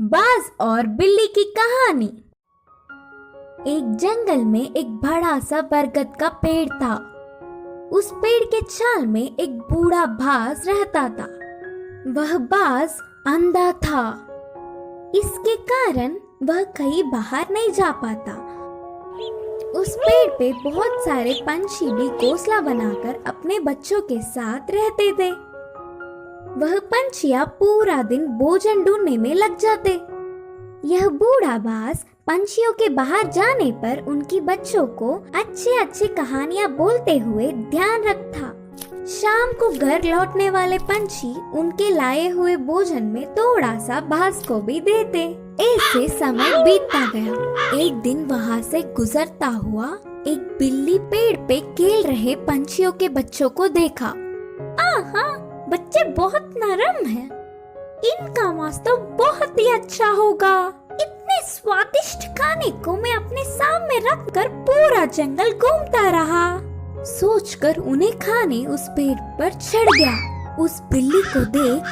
बाज और बिल्ली की कहानी। एक जंगल में एक बड़ा सा बरगद का पेड़ था। उस पेड़ के छाल में एक बूढ़ा बाज रहता था। वह बाज अंधा था। इसके कारण वह कहीं बाहर नहीं जा पाता। उस पेड़ पे बहुत सारे पंछी भी घोंसला बनाकर अपने बच्चों के साथ रहते थे। वह पंछियां पूरा दिन भोजन ढूंढने में लग जाते। यह बूढ़ा बाज पंछियों के बाहर जाने पर उनकी बच्चों को अच्छी अच्छी कहानियां बोलते हुए ध्यान रखता। शाम को घर लौटने वाले पंछी उनके लाए हुए भोजन में थोड़ा सा बाज को भी देते। ऐसे समय बीतता गया। एक दिन वहाँ से गुजरता हुआ एक बिल्ली पेड़ पे खेल रहे पंछियों के बच्चों को देखा। आहा, बच्चे बहुत नरम हैं। इनका मांस तो बहुत ही अच्छा होगा। इतने स्वादिष्ट खाने को मैं अपने सामने रखकर पूरा जंगल घूमता रहा। सोचकर उन्हें खाने उस पेड़ पर चढ़ गया। उस बिल्ली को देख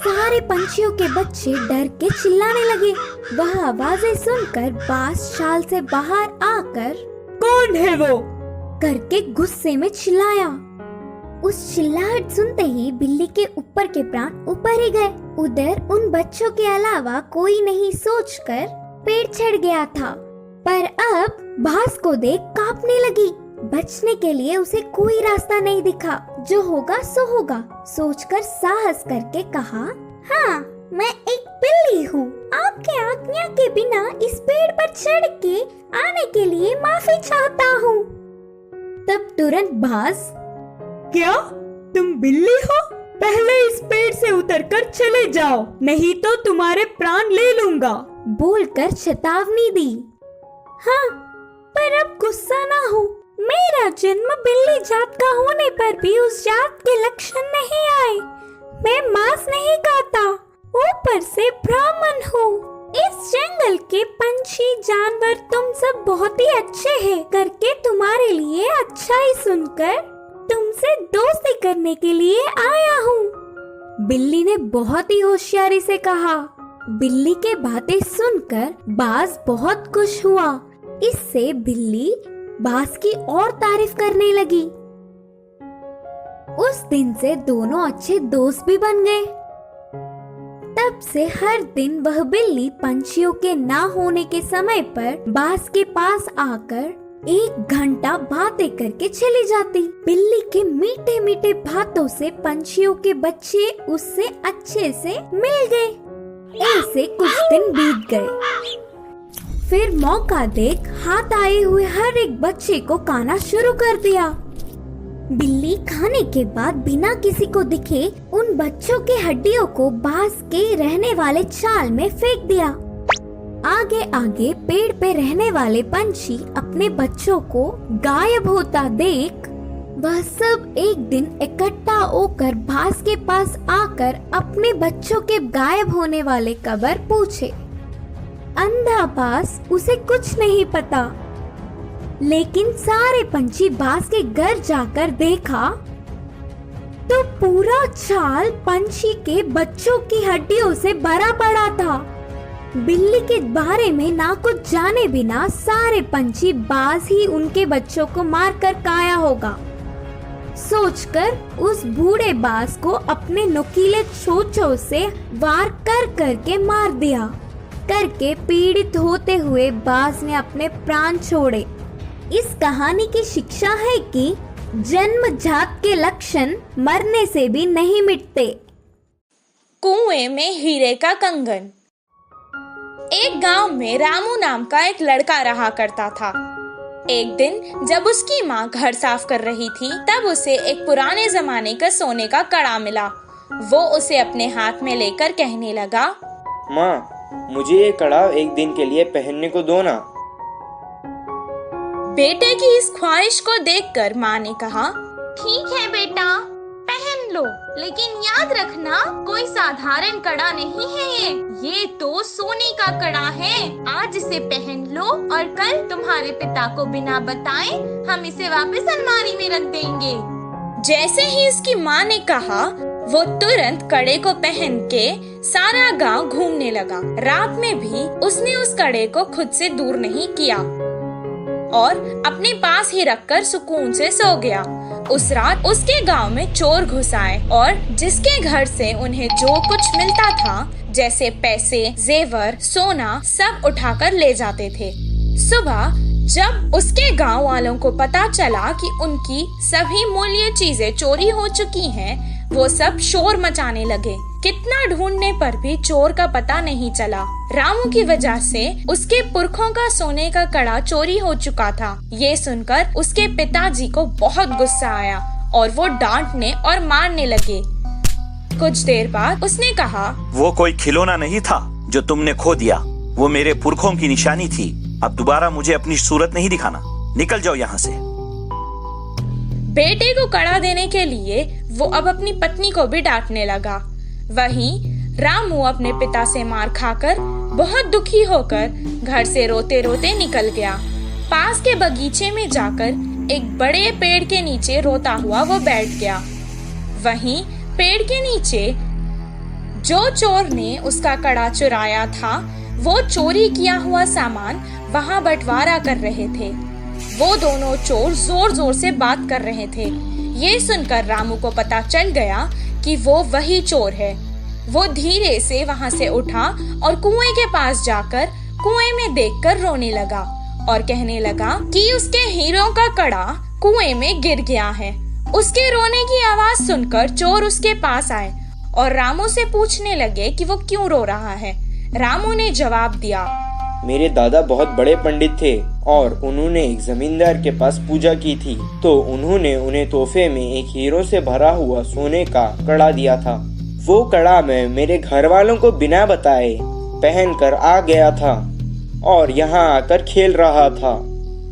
सारे पंछियों के बच्चे डर के चिल्लाने लगे। वह आवाजें सुनकर बाज शाल से बाहर आकर कौन है वो करके गुस्से में चिल्लाया। उस चिल्लाहट सुनते ही बिल्ली के ऊपर के प्राण ऊपर ही गए। उधर उन बच्चों के अलावा कोई नहीं सोचकर पेड़ चढ़ गया था। पर अब बाज को देख कांपने लगी। बचने के लिए उसे कोई रास्ता नहीं दिखा। जो होगा सो होगा सोचकर साहस करके कहा, हाँ, मैं एक बिल्ली हूँ। आपके आज्ञा के बिना इस पेड़ पर चढ़ के आने के लिए माफी चाहता हूँ। तब तुरंत बाज, क्या तुम बिल्ली हो? पहले इस पेड़ से उतरकर चले जाओ, नहीं तो तुम्हारे प्राण ले लूंगा, बोलकर चेतावनी दी। हाँ, पर अब गुस्सा ना हो। मेरा जन्म बिल्ली जात का होने पर भी उस जात के लक्षण नहीं आए। मैं मांस नहीं खाता, ऊपर से ब्राह्मण हूँ। इस जंगल के पंछी जानवर तुम सब बहुत ही अच्छे हैं करके तुम्हारे लिए अच्छा ही सुनकर तुमसे दोस्ती करने के लिए आया हूँ। बिल्ली ने बहुत ही होशियारी से कहा। बिल्ली के बातें सुनकर बाज बहुत खुश हुआ। इससे बिल्ली बाज की और तारीफ करने लगी। उस दिन से दोनों अच्छे दोस्त भी बन गए। तब से हर दिन वह बिल्ली पंछियों के ना होने के समय पर बाज के पास आकर 1 घंटा बातें करके चली जाती। बिल्ली के मीठे मीठे बातों से पंछियों के बच्चे उससे अच्छे से मिल गए। ऐसे कुछ दिन बीत गए। फिर मौका देख हाथ आए हुए हर एक बच्चे को खाना शुरू कर दिया। बिल्ली खाने के बाद बिना किसी को दिखे उन बच्चों के हड्डियों को बाज के रहने वाले छाल में फेंक दिया। आगे आगे पेड़ पे रहने वाले पंछी अपने बच्चों को गायब होता देख वह सब एक दिन इकट्ठा होकर बाज के पास आकर अपने बच्चों के गायब होने वाले खबर पूछे। अंधा बाज उसे कुछ नहीं पता, लेकिन सारे पंछी बाज के घर जाकर देखा तो पूरा छाल पंछी के बच्चों की हड्डियों से भरा पड़ा था। बिल्ली के बारे में ना कुछ जाने बिना सारे पंछी बाज ही उनके बच्चों को मारकर खाया होगा सोचकर उस बूढ़े बाज को अपने नुकीले चोंचों से वार कर करके मार दिया। करके पीड़ित होते हुए बाज ने अपने प्राण छोड़े। इस कहानी की शिक्षा है कि जन्मजात के लक्षण मरने से भी नहीं मिटते। कुएं में हीरे का कंगन। एक गांव में रामू नाम का एक लड़का रहा करता था। एक दिन जब उसकी माँ घर साफ कर रही थी तब उसे एक पुराने जमाने का सोने का कड़ा मिला। वो उसे अपने हाथ में लेकर कहने लगा, माँ, मुझे ये कड़ा एक दिन के लिए पहनने को दो ना। बेटे की इस ख्वाहिश को देखकर माँ ने कहा, ठीक है बेटा, पहन लो, लेकिन याद रखना कोई साधारण कड़ा नहीं है ये तो सोने का कड़ा है। आज इसे पहन लो और कल तुम्हारे पिता को बिना बताए हम इसे वापस अलमारी में रख देंगे। जैसे ही इसकी माँ ने कहा वो तुरंत कड़े को पहन के सारा गांव घूमने लगा। रात में भी उसने उस कड़े को खुद से दूर नहीं किया और अपने पास ही रखकर सुकून से सो गया। उस रात उसके गांव में चोर घुस आए और जिसके घर से उन्हें जो कुछ मिलता था, जैसे पैसे, जेवर, सोना, सब उठाकर ले जाते थे। सुबह जब उसके गांव वालों को पता चला कि उनकी सभी मूल्य चीजें चोरी हो चुकी हैं, वो सब शोर मचाने लगे। कितना ढूंढने पर भी चोर का पता नहीं चला। रामू की वजह से उसके पुरखों का सोने का कड़ा चोरी हो चुका था। ये सुनकर उसके पिताजी को बहुत गुस्सा आया और वो डांटने और मारने लगे। कुछ देर बाद उसने कहा, वो कोई खिलौना नहीं था जो तुमने खो दिया, वो मेरे पुरखों की निशानी थी। अब दोबारा मुझे अपनी सूरत नहीं दिखाना, निकल जाओ यहाँ से। बेटे को कड़ा देने के लिए वो अब अपनी पत्नी को भी डांटने लगा। वहीं रामू अपने पिता से मार खाकर बहुत दुखी होकर घर से रोते रोते निकल गया। पास के बगीचे में जाकर एक बड़े पेड़ के नीचे रोता हुआ वो बैठ गया। वहीं पेड़ के नीचे जो चोर ने उसका कड़ा चुराया था, वो चोरी किया हुआ सामान वहां बंटवारा कर रहे थे। वो दोनों चोर जोर जोर से बात कर रहे थे। ये सुनकर रामू को पता चल गया कि वो वही चोर है। वो धीरे से वहां से उठा और कुएं के पास जाकर कुएं में देखकर रोने लगा और कहने लगा कि उसके हीरों का कड़ा कुएं में गिर गया है। उसके रोने की आवाज सुनकर चोर उसके पास आए और रामू से पूछने लगे कि वो क्यों रो रहा है। रामू ने जवाब दिया, मेरे दादा बहुत बड़े पंडित थे और उन्होंने एक जमींदार के पास पूजा की थी, तो उन्होंने उन्हें तोहफे में एक हीरो से भरा हुआ सोने का कड़ा दिया था। वो कड़ा मैं मेरे घर वालों को बिना बताए पहन कर आ गया था और यहाँ आकर खेल रहा था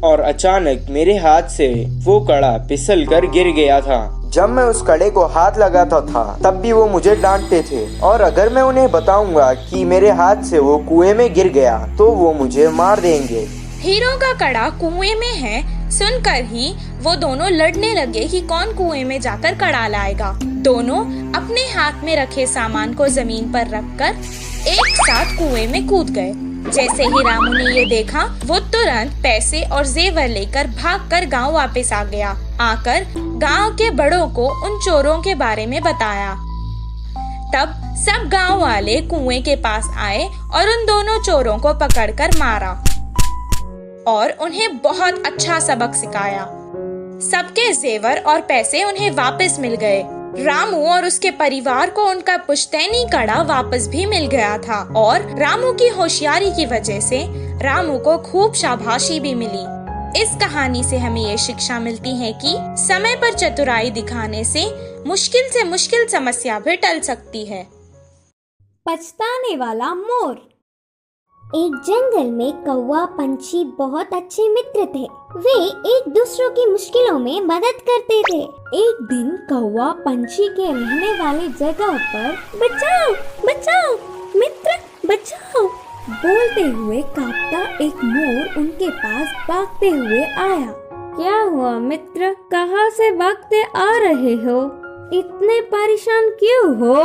और अचानक मेरे हाथ से वो कड़ा फिसल कर गिर गया था। जब मैं उस कड़े को हाथ लगाता था तब भी वो मुझे डांटते थे और अगर मैं उन्हें बताऊंगा कि मेरे हाथ से वो कुएं में गिर गया तो वो मुझे मार देंगे। हीरो का कड़ा कुएं में है सुनकर ही वो दोनों लड़ने लगे कि कौन कुएं में जाकर कड़ा लाएगा। दोनों अपने हाथ में रखे सामान को जमीन पर रखकर एक साथ कुएं में कूद गए। जैसे ही रामू ने ये देखा, वो तुरंत पैसे और जेवर लेकर भागकर गांव वापस आ गया। आकर गांव के बड़ों को उन चोरों के बारे में बताया। तब सब गांव वाले कुएं के पास आए और उन दोनों चोरों को पकड़कर मारा और उन्हें बहुत अच्छा सबक सिखाया। सबके जेवर और पैसे उन्हें वापस मिल गए। रामू और उसके परिवार को उनका पुश्तैनी कड़ा वापस भी मिल गया था और रामू की होशियारी की वजह से रामू को खूब शाबाशी भी मिली। इस कहानी से हमें ये शिक्षा मिलती है कि समय पर चतुराई दिखाने से मुश्किल समस्या भी टल सकती है। पछताने वाला मोर। एक जंगल में कौवा पंछी बहुत अच्छे मित्र थे। वे एक दूसरों की मुश्किलों में मदद करते थे। एक दिन कौवा पंछी के रहने वाली जगह पर बचाओ बचाओ मित्र बचाओ बोलते हुए कांपता एक मोर उनके पास भागते हुए आया। क्या हुआ मित्र, कहाँ से भागते आ रहे हो? इतने परेशान क्यों हो?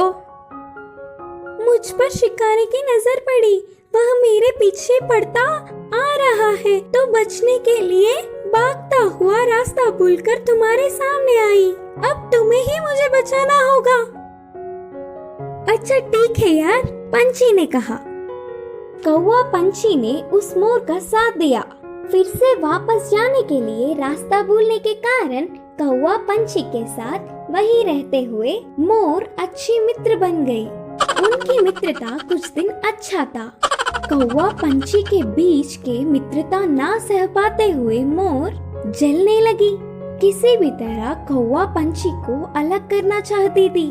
मुझ पर शिकारी की नजर पड़ी, वह मेरे पीछे पड़ता आ रहा है तो बचने के लिए भागता हुआ रास्ता भूलकर तुम्हारे सामने आई। अब तुम्हें ही मुझे बचाना होगा। अच्छा ठीक है यार, पंछी ने कहा। कौवा पंछी ने उस मोर का साथ दिया। फिर से वापस जाने के लिए रास्ता भूलने के कारण कौवा पंछी के साथ वहीं रहते हुए मोर अच्छी मित्र बन गई। उनकी मित्रता कुछ दिन अच्छा था। कौवा पंछी के बीच के मित्रता ना सह पाते हुए मोर जलने लगी। किसी भी तरह कौवा पंछी को अलग करना चाहती थी।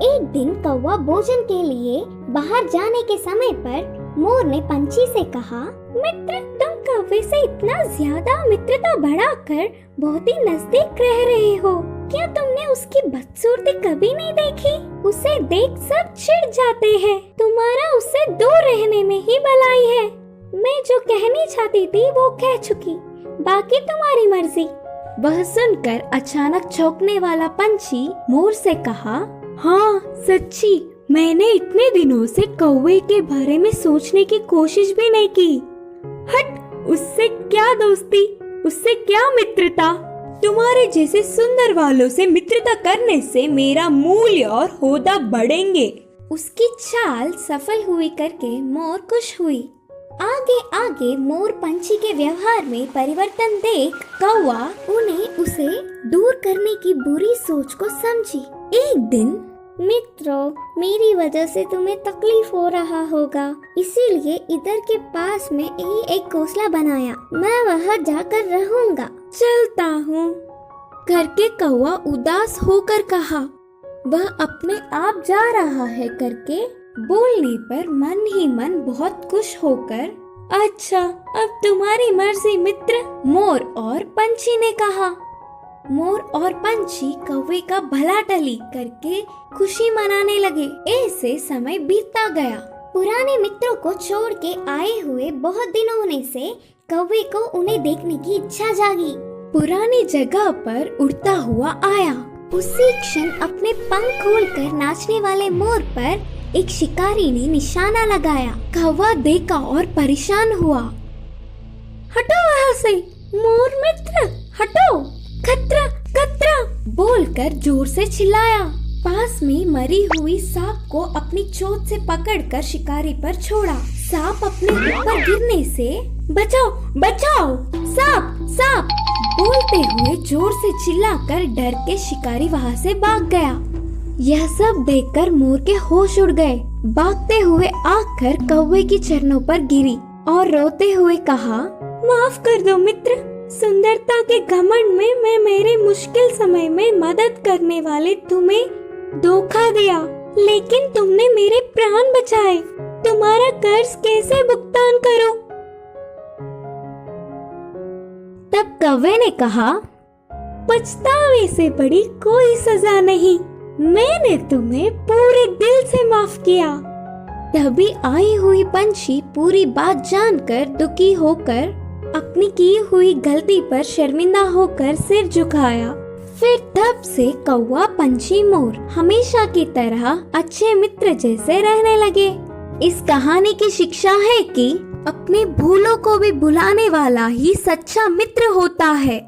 एक दिन कौवा भोजन के लिए बाहर जाने के समय पर मोर ने पंछी से कहा, मित्र तुम कौवे से इतना ज्यादा मित्रता बढ़ाकर बहुत ही नजदीक रह रहे हो। क्या तुमने उसकी बदसूरती कभी नहीं देखी? उसे देख सब चिढ़ जाते हैं। तुम्हारा उससे दूर रहने में ही भलाई है। मैं जो कहनी चाहती थी वो कह चुकी, बाकी तुम्हारी मर्जी। वह सुनकर अचानक चौंकने वाला पंछी मोर से कहा, हाँ सच्ची, मैंने इतने दिनों से कौवे के बारे में सोचने की कोशिश भी नहीं की। हट, उससे क्या दोस्ती, उससे क्या मित्रता। तुम्हारे जैसे सुंदर वालों से मित्रता करने से मेरा मूल्य और होदा बढ़ेंगे। उसकी चाल सफल हुई करके मोर खुश हुई। आगे आगे मोर पंछी के व्यवहार में परिवर्तन देख कौवा उन्हें उसे दूर करने की बुरी सोच को समझी। एक दिन, मित्रों, मेरी वजह से तुम्हें तकलीफ हो रहा होगा, इसीलिए इधर के पास में ही एक घोंसला बनाया। मैं वहाँ जाकर रहूंगा। चलता हूँ, करके कौवा उदास होकर कहा। वह अपने आप जा रहा है करके बोलने पर मन ही मन बहुत खुश होकर, अच्छा, अब तुम्हारी मर्जी मित्र, मोर और पंछी ने कहा। मोर और पंछी कौवे का भला टली करके खुशी मनाने लगे। ऐसे समय बीतता गया। पुराने मित्रों को छोड़ के आए हुए बहुत दिन होने से कौवे को उन्हें देखने की इच्छा जागी। पुरानी जगह पर उड़ता हुआ आया। उसी क्षण अपने पंख खोलकर नाचने वाले मोर पर एक शिकारी ने निशाना लगाया। कौवा देखा और परेशान हुआ। हटो वहाँ से, मोर मित्र, हटो, खतरा खतरा बोलकर जोर से चिल्लाया। पास में मरी हुई सांप को अपनी चोंच से पकड़कर शिकारी पर छोड़ा। सांप अपने ऊपर गिरने से, बचाओ बचाओ, सांप सांप बोलते हुए जोर से चिल्लाकर डर के शिकारी वहाँ से भाग गया। यह सब देखकर मोर के होश उड़ गए। भागते हुए आकर कौवे की चरणों पर गिरी और रोते हुए कहा, माफ कर दो मित्र, सुंदरता के घमंड में मैं मेरे मुश्किल समय में मदद करने वाले तुम्हें धोखा दिया, लेकिन तुमने मेरे प्राण बचाए। तुम्हारा कर्ज कैसे भुगतान करूं? तब कौवे ने कहा, पछतावे से बड़ी कोई सजा नहीं, मैंने तुम्हें पूरे दिल से माफ किया। तभी आई हुई पंछी पूरी बात जानकर दुखी होकर अपनी की हुई गलती पर शर्मिंदा होकर सिर झुकाया। फिर तब से कौवा, पंछी, मोर हमेशा की तरह अच्छे मित्र जैसे रहने लगे। इस कहानी की शिक्षा है कि अपने भूलों को भी भुलाने वाला ही सच्चा मित्र होता है।